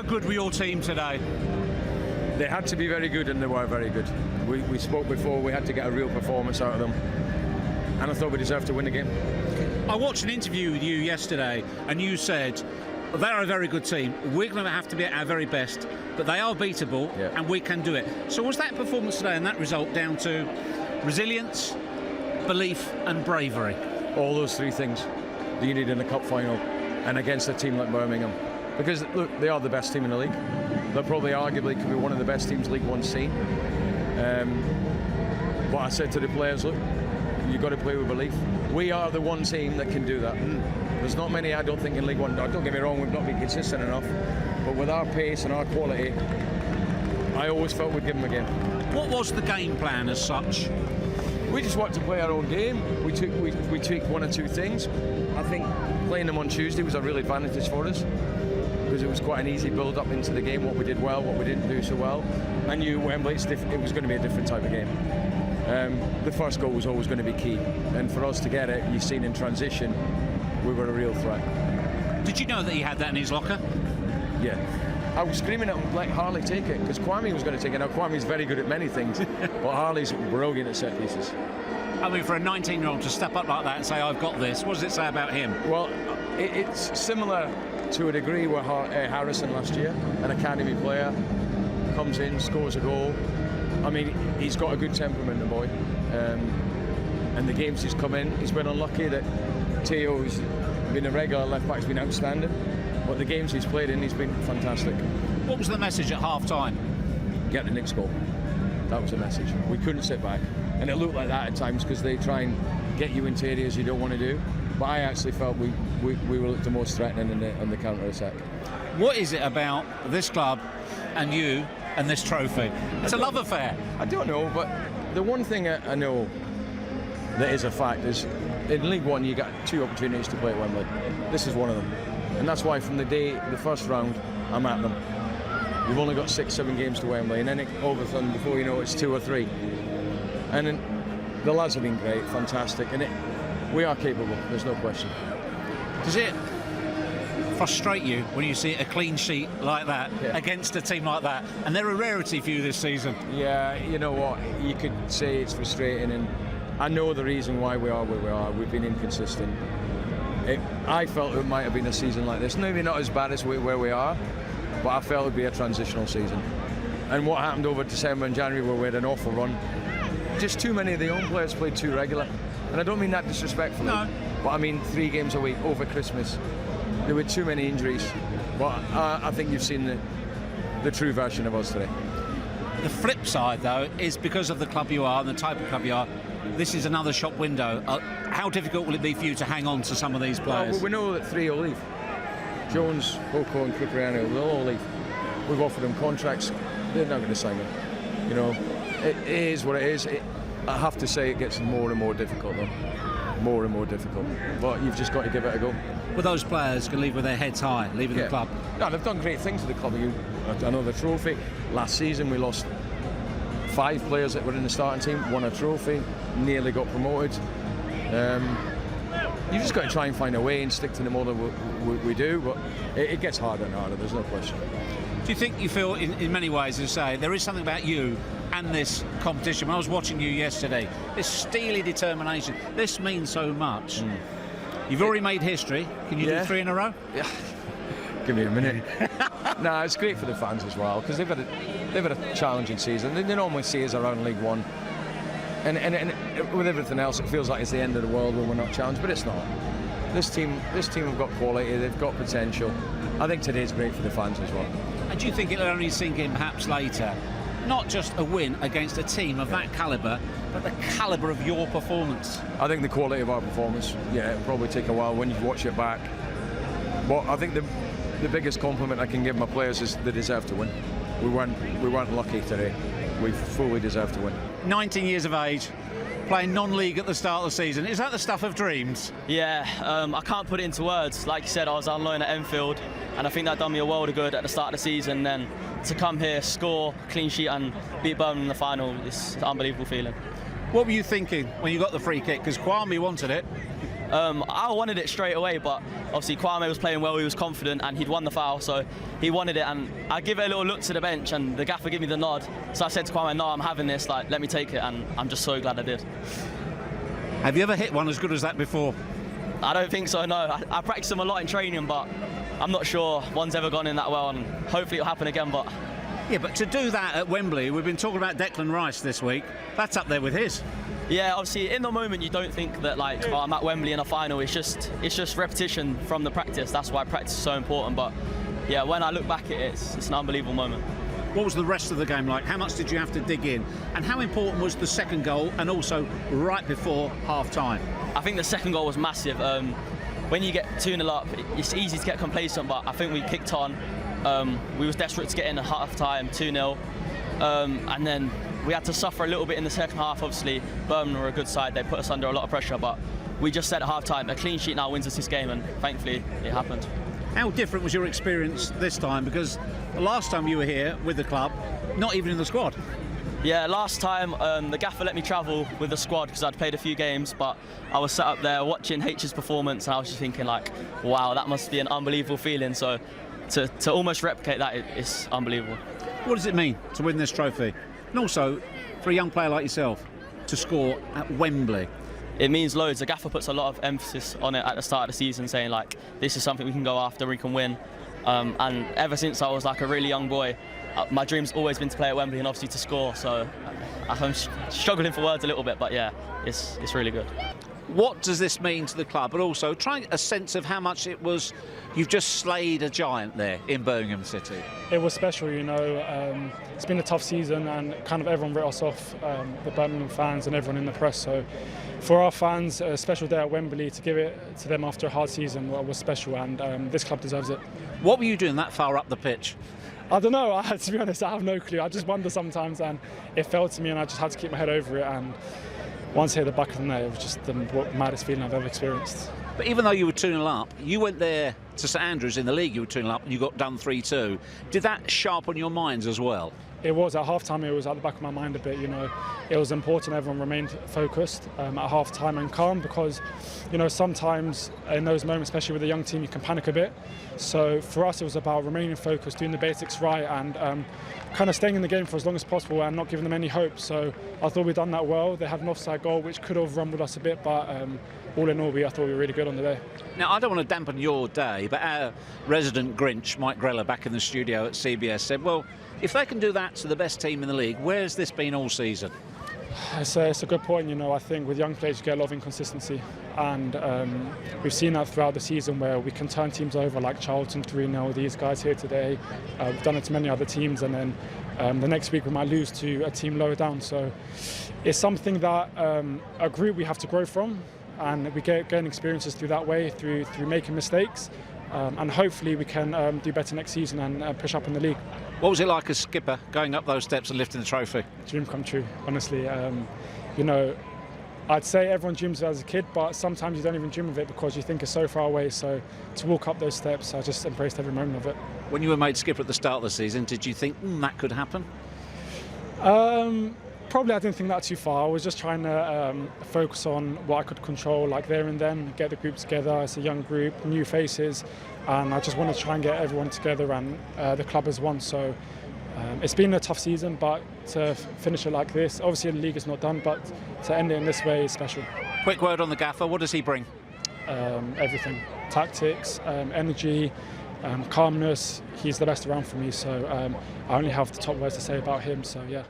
How good were your team today? They had to be very good, and they were very good. We spoke before, we had to get a real performance out of them, and I thought we deserved to win the game. I watched an interview with you yesterday, and you said they're a very good team. We're going to have to be at our very best, but they are beatable, and we can do it. So was that performance today and that result down to resilience, belief and bravery? All those three things that you need in a cup final and against a team like Birmingham. Because, look, they are the best team in the league. They probably arguably could be one of the best teams League One's seen. But I said to the players, look, you've got to play with belief. We are the one team that can do that. There's not many, I don't think, in League One. Don't get me wrong, we've not been consistent enough. But with our pace and our quality, I always felt we'd give them a game. What was the game plan as such? We just wanted to play our own game. We tweaked one or two things. I think playing them on Tuesday was a real advantage for us, because it was quite an easy build-up into the game, what we did well, what we didn't do so well. I knew Wembley, it was going to be a different type of game. The first goal was always going to be key, and for us to get it, you've seen in transition, we were a real threat. Did you know that he had that in his locker? Yeah. I was screaming at him, let Harley take it, because Kwame was going to take it. Now, Kwame's very good at many things, but Harley's brilliant at set pieces. I mean, for a 19-year-old to step up like that and say, I've got this, what does it say about him? Well, it's similar to a degree with Harrison last year, an academy player, comes in, scores a goal. I mean, he's got a good temperament, the boy. And the games he's come in, he's been unlucky that Teo's been a regular left back, he's been outstanding. But the games he's played in, he's been fantastic. What was the message at half-time? Get the next goal. That was the message. We couldn't sit back. And it looked like that at times, because they try and get you into areas you don't want to do. But I actually felt we were the most threatening in the counter-attack. What is it about this club and you and this trophy? It's a love affair. I don't know, but the one thing I know that is a fact is in League One you got 2 opportunities to play at Wembley. This is one of them. And that's why from the first round, I'm at them. You've only got 6-7 games to Wembley, and then all of a sudden, before you know it, it's 2 or 3. And then the lads have been great, fantastic, and we are capable, there's no question. Does it frustrate you when you see a clean sheet like that against a team like that? And they're a rarity for you this season. Yeah, you know what, you could say it's frustrating, and I know the reason why we are where we are. We've been inconsistent. I felt it might have been a season like this, maybe not as bad as where we are, but I felt it would be a transitional season. And what happened over December and January, where we had an awful run, just too many of the young players played too regular. And I don't mean that disrespectfully, but I mean 3 games a week over Christmas. There were too many injuries. But I think you've seen the true version of us today. The flip side, though, is because of the club you are and the type of club you are, this is another shop window. How difficult will it be for you to hang on to some of these players? Well, we know that 3 will leave. Jones, Hoko and Kyprianou, they'll all leave. We've offered them contracts. They're not going to sign them. You know, it is what it is. I have to say it gets more and more difficult, though. More and more difficult. But you've just got to give it a go. Well, those players can leave with their heads high, leaving the club. No, they've done great things with the club. Another trophy. Last season we lost 5 players that were in the starting team, won a trophy, nearly got promoted. You've just got to try and find a way and stick to the model we do, but it gets harder and harder, there's no question. Do you think you feel, in many ways, as I say, there is something about you and this competition? When I was watching you yesterday, this steely determination, this means so much. You've already made history. Can you do 3 in a row? Yeah. Give me a minute. No, it's great for the fans as well, because they've had a challenging season. They normally see us around League One, and with everything else, it feels like it's the end of the world when we're not challenged, but it's not. This team have got quality. They've got potential. I think today's great for the fans as well. And do you think it'll only sink in perhaps later? Not just a win against a team of that calibre, but the calibre of your performance. I think the quality of our performance, it'll probably take a while when you watch it back. But I think the biggest compliment I can give my players is they deserve to win. We weren't lucky today. We fully deserve to win. 19 years of age, playing non-league at the start of the season. Is that the stuff of dreams? Yeah, I can't put it into words. Like you said, I was on loan at Enfield, and I think that done me a world of good at the start of the season. Then to come here, score, clean sheet, and beat Birmingham in the final, it's an unbelievable feeling. What were you thinking when you got the free kick? Because Kwame wanted it. I wanted it straight away, but obviously Kwame was playing well, he was confident, and he'd won the foul, so he wanted it. And I give it a little look to the bench, and the gaffer gave me the nod. So I said to Kwame, no, I'm having this, like, let me take it, and I'm just so glad I did. Have you ever hit one as good as that before? I don't think so, no. I practice them a lot in training, but I'm not sure one's ever gone in that well, and hopefully it'll happen again. But yeah, but to do that at Wembley, we've been talking about Declan Rice this week. That's up there with his. Yeah, obviously in the moment you don't think that, like, oh, I'm at Wembley in a final. It's just repetition from the practice. That's why practice is so important. But yeah, when I look back at it, it's an unbelievable moment. What was the rest of the game like? How much did you have to dig in? And how important was the second goal, and also right before half-time? I think the second goal was massive. When you get 2-0 up, it's easy to get complacent, but I think we kicked on. We was desperate to get in at half-time, 2-0. And then we had to suffer a little bit in the second half, obviously. Birmingham were a good side, they put us under a lot of pressure, but we just said at half-time, a clean sheet now wins us this game, and thankfully it happened. How different was your experience this time? Because the last time you were here with the club, not even in the squad. Yeah, last time the gaffer let me travel with the squad because I'd played a few games, but I was sat up there watching H's performance, and I was just thinking, like, wow, that must be an unbelievable feeling. So to almost replicate that, it's unbelievable. What does it mean to win this trophy? And also, for a young player like yourself, to score at Wembley? It means loads. The gaffer puts a lot of emphasis on it at the start of the season, saying, like, this is something we can go after, we can win. And ever since I was like a really young boy, my dream's always been to play at Wembley and obviously to score. So I'm struggling for words a little bit, but yeah, it's really good. What does this mean to the club? But also trying a sense of how much it was. You've just slayed a giant there in Birmingham City. It was special, you know. It's been a tough season, and kind of everyone writ us off, the Birmingham fans and everyone in the press. So for our fans, a special day at Wembley, to give it to them after a hard season was special, and this club deserves it. What were you doing that far up the pitch? I don't know, to be honest, I have no clue. I just wonder sometimes, and it fell to me, and I just had to keep my head over it. And once I hit the back of the net, it was just the maddest feeling I've ever experienced. But even though you were 2-0 up, you went there to St Andrews in the league, you were 2-0 up and you got done 3-2. Did that sharpen your minds as well? It was. At half-time, it was at the back of my mind a bit, you know. It was important everyone remained focused at half-time and calm, because, you know, sometimes in those moments, especially with a young team, you can panic a bit. So for us, it was about remaining focused, doing the basics right, and kind of staying in the game for as long as possible and not giving them any hope. So I thought we'd done that well. They had an offside goal, which could have rumbled us a bit, but all in all, I thought we were really good on the day. Now, I don't want to dampen your day, but our resident Grinch, Mike Grella, back in the studio at CBS, said, well, if they can do that to the best team in the league, where's this been all season? It's a good point, you know. I think with young players you get a lot of inconsistency, and we've seen that throughout the season where we can turn teams over, like Charlton 3-0, these guys here today. We've done it to many other teams, and then the next week we might lose to a team lower down. So it's something that a group we have to grow from, and we gain experiences through that way, through making mistakes, and hopefully we can do better next season and push up in the league. What was it like as skipper, going up those steps and lifting the trophy? Dream come true, honestly. You know, I'd say everyone dreams of it as a kid, but sometimes you don't even dream of it because you think it's so far away. So to walk up those steps, I just embraced every moment of it. When you were made skipper at the start of the season, did you think that could happen? Probably I didn't think that too far. I was just trying to focus on what I could control, like there and then, get the group together as a young group, new faces, and I just wanted to try and get everyone together, and the club as one. So it's been a tough season, but to finish it like this, obviously the league is not done, but to end it in this way is special. Quick word on the gaffer, what does he bring? Everything. Tactics, energy, calmness. He's the best around for me, so I only have the top words to say about him, so yeah.